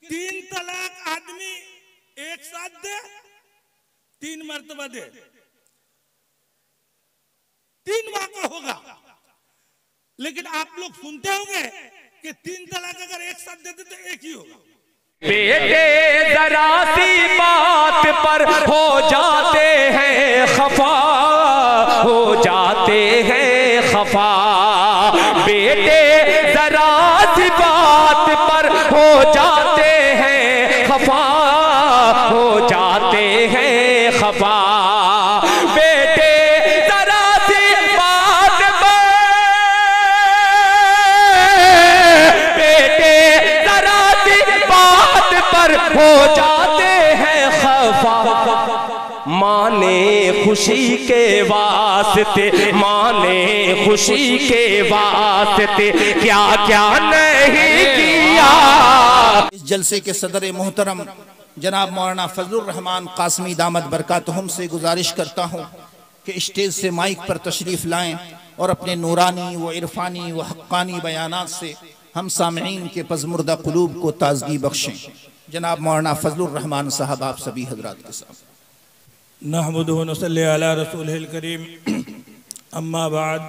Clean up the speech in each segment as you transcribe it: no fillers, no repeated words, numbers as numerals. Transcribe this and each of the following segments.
3 तलाक आदमी एक साथ दे, 3 मर्तबा दे, 3 वाक़ा होगा। लेकिन आप लोग सुनते होंगे कि 3 तलाक अगर एक साथ देते तो एक ही होगा। बेटे जरा सी बात पर हो जाते हैं खफा, हो जाते हैं खफा। बेटे जरा सी बात पर हो जाते हैं खफा, हो जाते हैं खफा। बेटे जरा सी बात पर, बेटे जरा सी बात पर हो जाते हैं खफा। माने खुशी के वास्ते, माने खुशी के वास्ते क्या क्या नहीं किया। इस जलसे के सदर मोहतरम जनाब मौलाना फजलुर रहमान कासमी दामद बरकातहुम से गुजारिश करता हूँ कि स्टेज से माइक पर तशरीफ़ लाएं और अपने नूरानी व इरफानी व हक्कानी बयानात से हम सामईन के पज़मुर्दा क़ुलूब को ताज़गी बख्शें। जनाब मौलाना फजलुर रहमान साहब आप सभी हजरात के साथ। नहमदुहु व नसल्ली अला रसूलिल करीम, अम्मा बाद,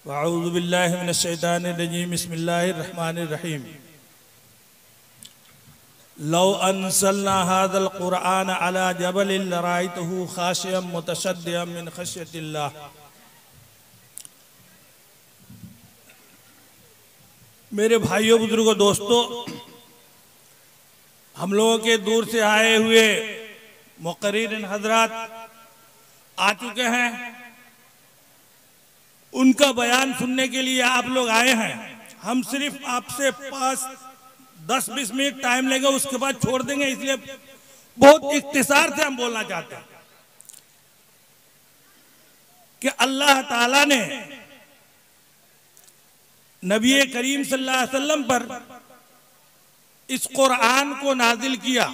वअऊज़ु बिल्लाहि मिनश शैतानिर रजीम, बिस्मिल्लाहिर रहमानिर रहीम। लौ अंज़लना हाज़ल क़ुरआन अला जबलिन लरअयतहु ख़ाशिअम मुतशद्दिअम मिन ख़श्यतिल्लाह। मेरे भाइयों बुजुर्गों दोस्तों, हम लोगों के दूर से आए हुए मुक़र्रिरीन हज़रात आ चुके हैं, उनका बयान सुनने के लिए आप लोग आए हैं। हम सिर्फ आपसे 5-10-20 मिनट टाइम लेंगे, उसके बाद छोड़ देंगे, इसलिए बहुत इख्तिसार से हम बोलना चाहते हैं कि अल्लाह ताला ने नबी करीम सल्लल्लाहु अलैहि वसल्लम पर इस कुरान को नाजिल किया।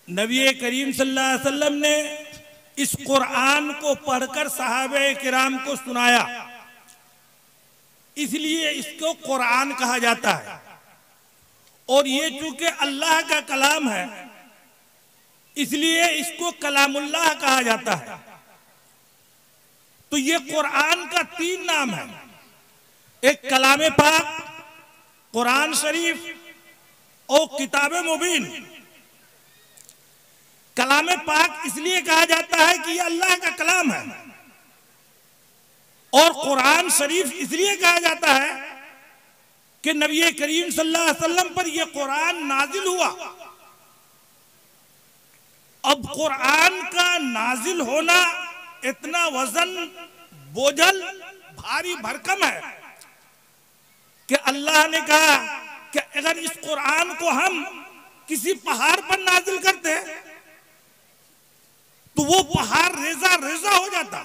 नबी करीम सल्लल्लाहु अलैहि वसल्लम ने इस कुरान को पढ़कर सहाबे किराम को सुनाया, इसलिए इसको कुरान कहा जाता है। और ये चूंकि अल्लाह का कलाम है, इसलिए इसको कलामुल्लाह कहा जाता है। तो ये कुरान का 3 नाम है, एक कलाम पाक, कुरान शरीफ और किताब मुबीन। कलाम पाक इसलिए कहा जाता है कि यह अल्लाह का कलाम है, और कुरान शरीफ इसलिए कहा जाता है कि नबी करीम सल्लल्लाहु अलैहि वसल्लम पर यह कुरान नाजिल हुआ। अब कुरान का नाजिल होना इतना वजन बोझल भारी भरकम है कि अल्लाह ने कहा कि अगर इस कुरान को हम किसी पहाड़ पर नाजिल करते तो वो पहाड़ रेजा रेजा हो जाता।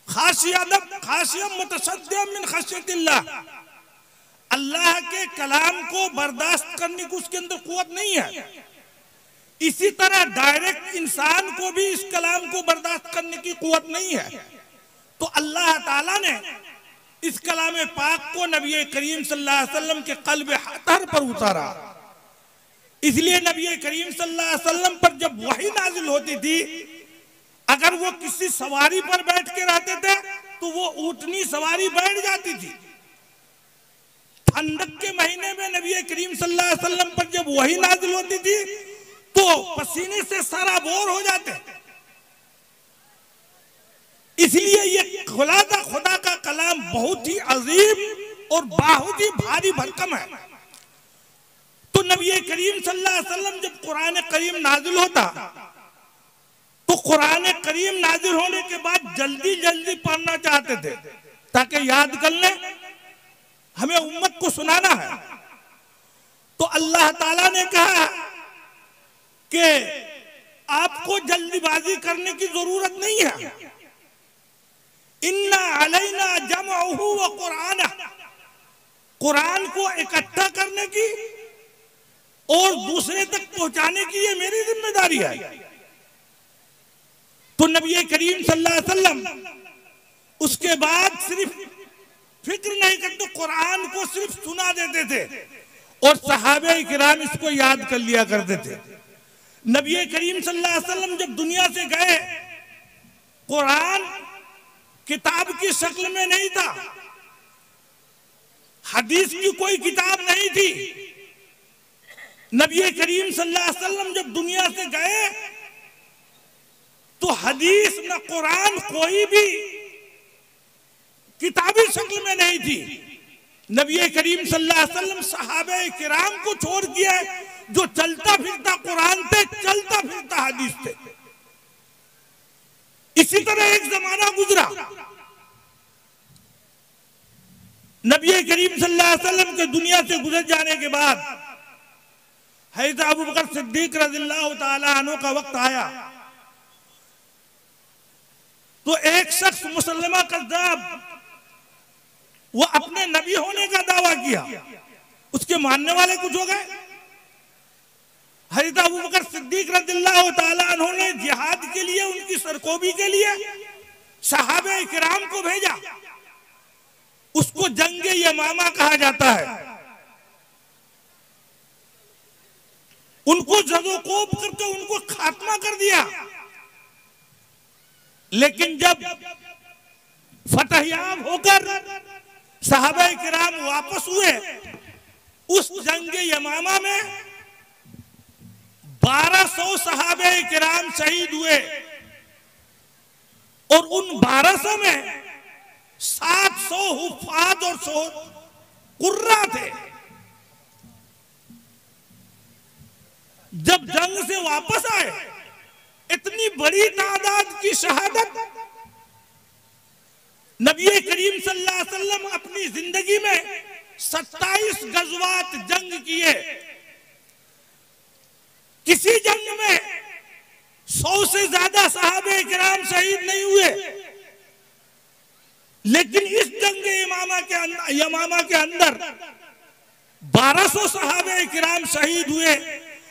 ख़ाशिअम मुतशद्दिअम मिन ख़श्यतिल्लाह। अल्लाह के कलाम को बर्दाश्त करने की उसके अंदर कुव्वत नहीं है। इसी तरह डायरेक्ट इंसान को भी इस कलाम को बर्दाश्त करने की कुव्वत नहीं है। तो अल्लाह ताला ने इस कलाम पाक को नबी करीम सल्लल्लाहु अलैहि वसल्लम के क़ल्ब अतहर पर उतारा। इसलिए नबी करीम सल्लल्लाहु अलैहि वसल्लम पर जब वही नाजिल होती थी, अगर वो किसी सवारी पर बैठ के रहते थे तो वो ऊँटनी सवारी बैठ जाती थी। ठंडक के महीने में नबी करीम सल्लल्लाहु अलैहि वसल्लम पर जब वही नाजिल होती थी तो पसीने से सराबोर हो जाते। इसलिए ये खुदा का कलाम बहुत ही अजीम और बहुत ही भारी भरकम है। तो नबी करीम सल्लल्लाहु अलैहि वसल्लम जब कुरान करीम नाजिल होता तो कुरान करीम नाजिल होने के बाद जल्दी जल्दी पढ़ना चाहते थे ताकि याद कर लें, हमें उम्मत को सुनाना है। तो अल्लाह ताला ने कहा कि आपको जल्दीबाजी करने की जरूरत नहीं है। इन्ना अलैना जमअहु व कुराना, कुरान को इकट्ठा करने की और दूसरे तक पहुंचाने की ये मेरी जिम्मेदारी है। तो नबी करीम सल्लल्लाहु अलैहि वसल्लम उसके बाद सिर्फ फिक्र नहीं करते, कुरान को को सिर्फ सुना देते थे और सहाबे किराम इसको याद कर लिया करते थे। नबी करीम सल्लल्लाहु अलैहि वसल्लम जब दुनिया से गए, कुरान किताब की शक्ल में नहीं था, हदीस की कोई किताब नहीं थी। नबी करीम सल्लल्लाहु अलैहि वसल्लम जब दुनिया से गए तो हदीस न कुरान कोई भी किताबी शक्ल में नहीं थी। नबी करीम सल्लल्लाहु अलैहि वसल्लम सहाबे किराम को छोड़ दिया, जो चलता फिरता कुरान थे, चलता फिरता हदीस थे। इसी तरह एक जमाना गुजरा। नबी करीम सल्लल्लाहु अलैहि वसल्लम के दुनिया से गुजर जाने के बाद हज़रत अबू बकर सिद्दीक रज़ियल्लाहु ताला अन्हु का वक्त आया तो एक शख्स मुसल्लमा कज़्ज़ाब, वो अपने नबी होने का दावा किया, उसके मानने वाले कुछ हो गए। हज़रत अबू बकर सिद्दीक रज़ियल्लाहु ताला अन्हु ने जिहाद के लिए, उनकी सरकोबी के लिए सहाबे किराम को भेजा। उसको जंगे यमामा कहा जाता है। उनको जदोकोब करके उनको खात्मा कर दिया। लेकिन जब फतहयाब होकर सहाबा किराम वापस हुए, उस जंगे यमामा में 1200 सहाबे किराम शहीद हुए और उन 1200 में 700 हुफ़ाज़ और 100 कुर्रा थे। जब जंग से वापस आए, इतनी बड़ी तादाद की शहादत। नबी करीम सल्लल्लाहु अलैहि वसल्लम अपनी जिंदगी में 27 गज़वात जंग किए। किसी जंग में 100 से ज्यादा सहाबे किराम शहीद नहीं हुए, लेकिन इस जंग यमामा के अंदर 1200 सहाबे किराम शहीद हुए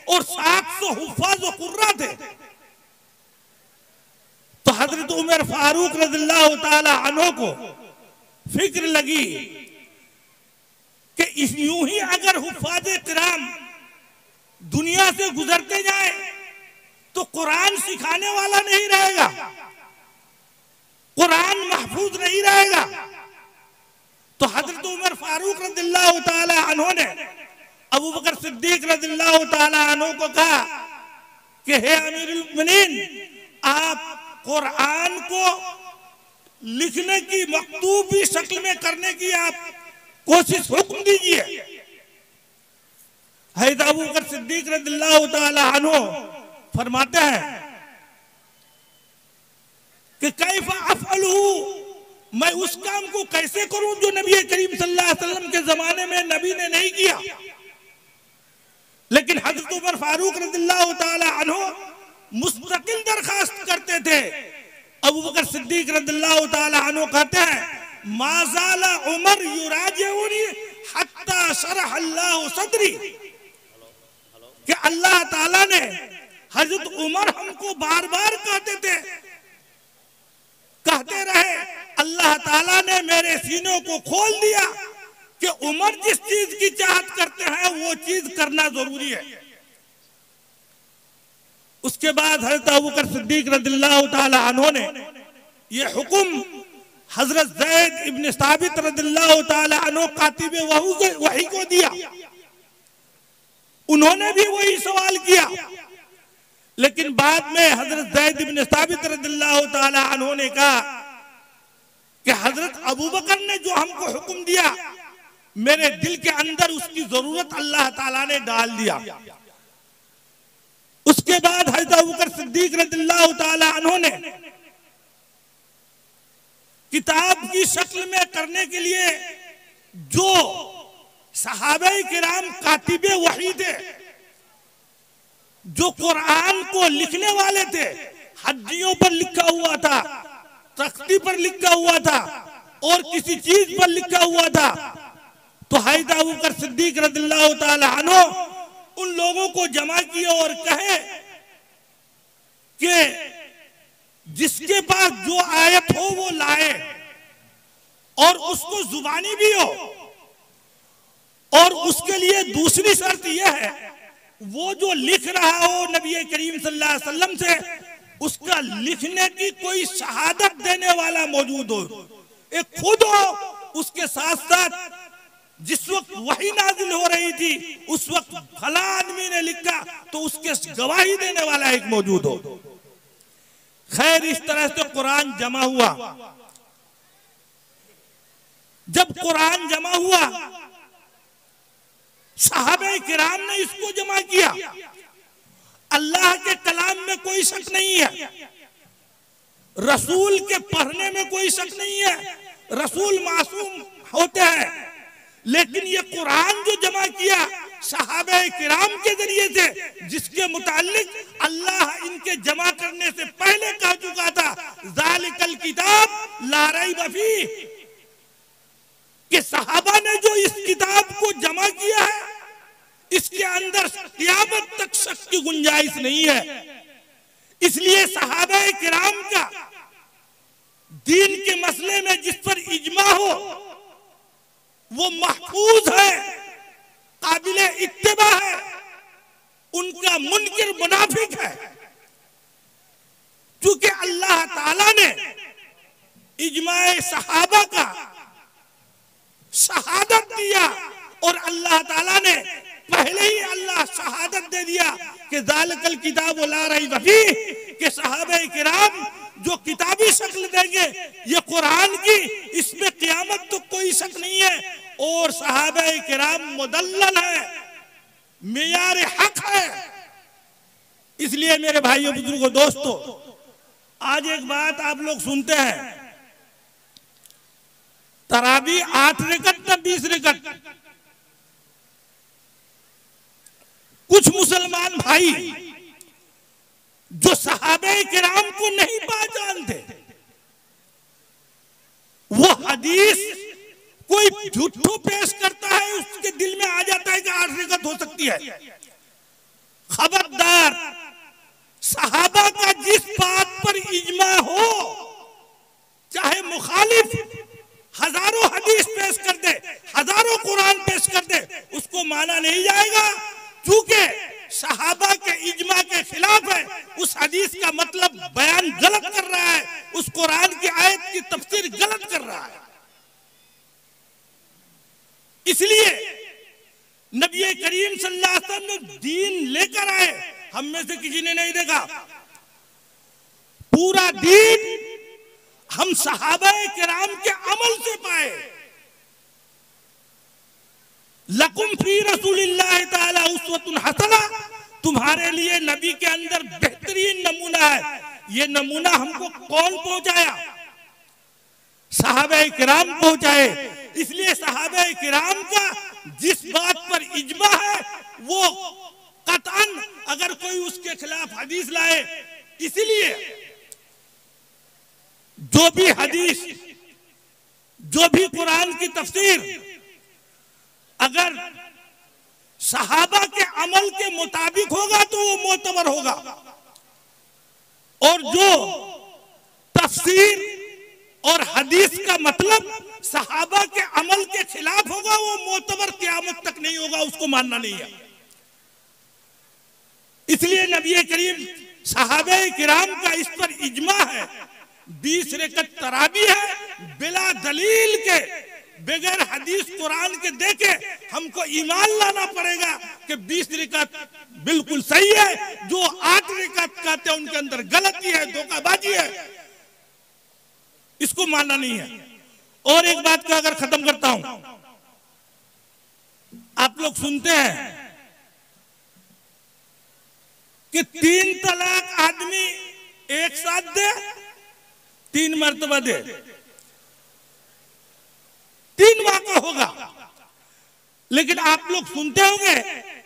और 700 हुफ़ाज़ व कुर्रा थे। तो हजरत उमर फारूक रज़ियल्लाहु ताला अन्हु को फिक्र लगी कि यूं ही अगर हुफ़ाज़े किराम दुनिया से गुजरते जाए तो कुरान सिखाने वाला नहीं रहेगा, कुरान महफूज नहीं रहेगा। तो हजरत उमर फारूक रज़ियल्लाहु ताला अन्हु ने अबू बकर सिद्दीक रज़ियल्लाहु ताला अन्हु को कहा कि हे अमीरुल मोमिनीन, आप कुरान को लिखने की मकतूबी शक्ल में करने की आप कोशिश हुक्म दीजिए। हज़रत अबू बकर सिद्दीक रज़ियल्लाहु ताला अन्हु फरमाते हैं कि कैफ़ अफ़अलहु, मैं उस काम को कैसे करूं जो नबी करीम सल्लल्लाहु अलैहि वसल्लम के जमाने में नबी ने नहीं किया। लेकिन हज़रत उमर फारूक रज़ियल्लाहु ताला अन्हु मुस्तकिल दरखास्त करते थे। अबू बकर सिद्दीक रज़ियल्लाहु ताला अन्हु कहते हैं, माज़ाला उमर युराजिउनी हत्ता शरह अल्लाहु सदरी, कि अल्लाह ताला ने, हज़रत उमर हमको बार बार कहते रहे, अल्लाह ताला ने मेरे सीनों को खोल दिया कि उमर जिस चीज की चाहत करते हैं वो चीज करना जरूरी है। उसके बाद हज़रत अबू बकर सिद्दीक रज़ियल्लाहु ताला अन्हु ने ये हुक्म हज़रत ज़ैद इब्न साबित रज़ियल्लाहु ताला अन्हु कातिबे वही को दिया। उन्होंने भी वही सवाल किया, लेकिन बाद में हज़रत ज़ैद इब्न साबित रज़ियल्लाहु ताला अन्हु ने कहा कि हज़रत अबू बकर ने जो हमको हुक्म दिया, मेरे दिल के अंदर उसकी जरूरत अल्लाह ताला ने डाल दिया। उसके बाद हज़रत अबू बकर सिद्दीक रज़ियल्लाहु ताला अन्हु ने किताब की शक्ल में करने के लिए जो सहाबे किराम कातिबे वही थे, जो कुरान को लिखने वाले थे, हड्डियों पर लिखा हुआ था, तख्ती पर लिखा हुआ था और किसी चीज पर लिखा हुआ था, तो हज़रत अबू बकर सिद्दीक रज़ियल्लाहु ताला अन्हु उन लोगों को जमा किए और कहे कि जिसके पास जो आयत हो वो लाए और उसको जुबानी भी हो उसके लिए दूसरी शर्त यह है, वो जो लिख रहा हो नबी करीम सल्लल्लाहु अलैहि वसल्लम से, उसका लिखने की कोई शहादत देने वाला मौजूद हो, एक खुद हो, उसके साथ साथ जिस वक्त वही नाजिल हो रही थी उस वक्त फला आदमी ने लिखा तो उसके गवाही देने वाला एक मौजूद हो। खैर, इस तरह से कुरान जमा हुआ। जब कुरान जमा हुआ, सहाबे किराम ने इसको जमा किया। अल्लाह के कलाम में कोई शक नहीं है, रसूल के पढ़ने में कोई शक नहीं है, रसूल मासूम होते हैं, लेकिन ये कुरान जो जमा किया सहाबे किराम के जरिए से, जिसके मुताल्लिक अल्लाह इनके जमा करने से पहले कह चुका था, ज़ालिकल किताब ला रैब फीह, कि सहाबा ने जो इस किताब को जमा किया है इसके अंदर क़यामत तक शक की गुंजाइश नहीं है। इसलिए सहाबा किराम का दीन के मसले में जिस पर इजमा हो वो महफूज है, काबिले इत्तिबा है, उनका मुनकिर मुनाफिक है। क्योंकि अल्लाह ताला ने इजमाए सहाबा का शहादत दिया और अल्लाह ताला ने पहले ही अल्लाह शहादत दे दिया कि ज़ालिकल किताब ला रैब फीह, कि सहाबे किराम जो किताबी शक्ल देंगे ये कुरान की, इसमें क़यामत तो कोई शक नहीं है। और सहाबे किराम मुदल्लल है, मेयार हक है। इसलिए मेरे भाइयों बुजुर्गों दोस्तों, आज एक बात आप लोग सुनते हैं, तरावी 8 रकत न 20 रकत। कुछ मुसलमान भाई जो सहाबे किराम को नहीं पहचानते, वो हदीस कोई झूठो पेश करता है, उसके दिल में आ जाता है कि 8 रकत हो सकती है। खबरदार, सहाबा का जिस बात पर इजमा हो, चाहे मुखालिफ हजारों हदीस पेश कर दे, हजारों कुरान पेश कर दे, उसको माना नहीं जाएगा, क्योंकि सहाबा के इजमा के खिलाफ है। उस हदीस का मतलब बयान गलत कर रहा है, उस कुरान की आयत की तफसीर गलत कर रहा है। इसलिए नबी करीम सल्लल्लाहु अलैहि वसल्लम दीन लेकर आए, हम में से किसी ने नहीं देखा। पूरा दीन हम सहाबा किराम के अमल से पाए। लकुम फी रसूलिल्लाह ताला उस्वतुन हसना, तुम्हारे लिए नबी के अंदर बेहतरीन नमूना है। ये नमूना हमको कौन पहुंचाया? सहाबा किराम पहुंचाए। इसलिए सहाबा किराम का जिस बात पर इजमा है वो कतअन अगर कोई उसके खिलाफ हदीस लाए, इसलिए जो भी हदीस, जो भी कुरान की तफसीर अगर सहाबा के अमल के मुताबिक होगा तो वो मोतबर होगा, और जो तफसीर और हदीस का मतलब सहाबा के अमल के खिलाफ होगा वो मोतबर क़यामत तक नहीं होगा, उसको मानना नहीं है। इसलिए नबी करीम सहाबा किराम का इस पर इजमा है। 20 रकत तरावी है, बिला दलील के, बगैर हदीस कुरान के देखे हमको ईमान लाना पड़ेगा कि 20 रकत बिल्कुल सही है। जो 8 रकत कहते हैं उनके अंदर गलती है, धोखाबाजी है, इसको मानना नहीं है। और एक बात का अगर खत्म करता हूं, आप लोग सुनते हैं कि 3 तलाक आदमी एक साथ दे, 3 मर्तबा दे, 3 वाक़ा होगा। लेकिन आप लोग सुनते होंगे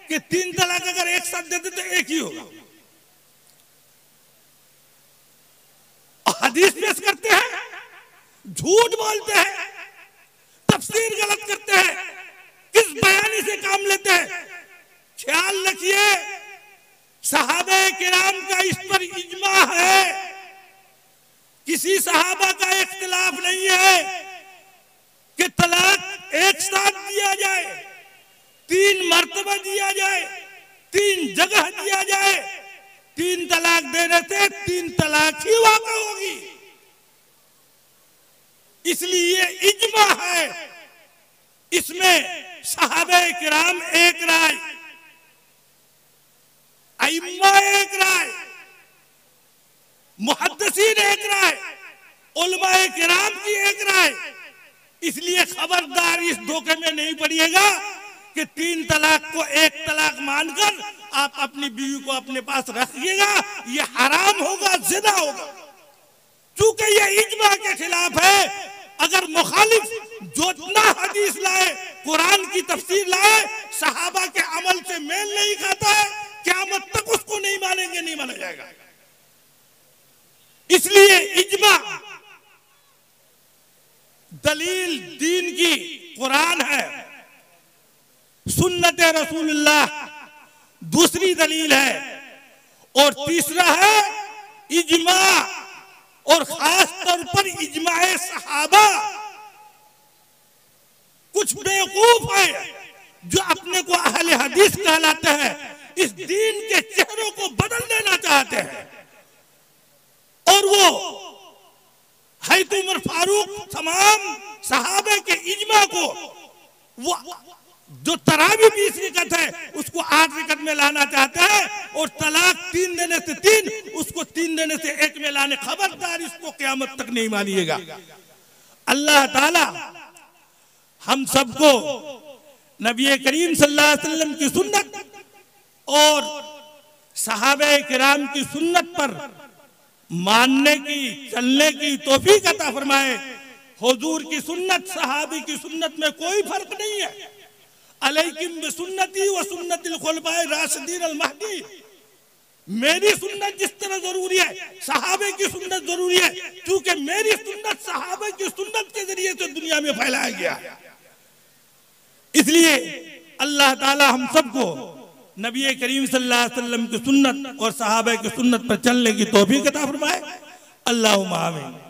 कि 3 तलाक अगर एक साथ देते तो एक ही होगा। हदीस पेश करते हैं, झूठ बोलते हैं, तफसीर गलत करते हैं, किस बयानी से काम लेते हैं। ख्याल रखिए, सहाबा किराम का इस पर इजमा है, किसी सहाबा का इख्तिलाफ नहीं है कि तलाक एक साथ दिया जाए, 3 मरतबा दिया जाए, 3 जगह दिया जाए, 3 तलाक देने से 3 तलाक ही वाक़ होगी। इसलिए इज्मा है, इसमें सहाबे किराम एक राय, अइम्मा एक राय, मुहद्दिसीन एक राय, उलमाए किराम की एक राय। इसलिए खबरदार इस धोखे में नहीं पड़िएगा कि 3 तलाक को 1 तलाक मानकर आप अपनी बीवी को अपने पास रखिएगा, ये हराम होगा, ज़िना होगा। चूंकि ये इज्मा के खिलाफ है। अगर मुखालिफ जोतना हदीस लाए, कुरान की तफसीर लाए, सहाबा के अमल से मेल नहीं खाता है, क़यामत तक उसको नहीं मानेंगे, नहीं माना जाएगा। इसलिए इज्मा दलील दीन की कुरान है, सुन्नत रसूलुल्लाह दूसरी दलील है, और तीसरा है इज्मा, और खास तौर पर इज्माए सहाबा। कुछ बेवकूफ है जो अपने को अहले हदीस कहलाते हैं, इस दीन के चेहरों को बदल देना चाहते हैं, और वो हज़रत उमर फारूक तमाम सहाबे के इज्मा को वो जो तरावी 20 रिकत है उसको 8 रिकत में लाना चाहता है, और तलाक 3 देने से 3 उसको 3 देने से 1 में लाने। खबरदार, इसको क़यामत तक नहीं मानिएगा। अल्लाह ताला हम सबको नबी करीम सल्लल्लाहु अलैहि वसल्लम की सुन्नत और सहाबे किराम की सुन्नत पर मानने की, चलने की तौफीक अता फरमाए। हुजूर की सुन्नत, सहाबी की सुन्नत में कोई फर्क नहीं है। अलैकुम बिसुन्नती व सुन्नतिल खुलफाए राशिदीन अल महदी। मेरी सुन्नत जिस तरह जरूरी है, सहाबे की सुन्नत जरूरी है, क्योंकि मेरी सुन्नत सहाबे की सुन्नत के जरिए से दुनिया में फैलाया गया। इसलिए अल्लाह ताला हम सबको नबी करीम सल्लल्लाहु अलैहि वसल्लम की सुन्नत और सहाबे की सुन्नत पर चलने की तौफीक अता फरमाए। अल्लाहुम्मा आमीन।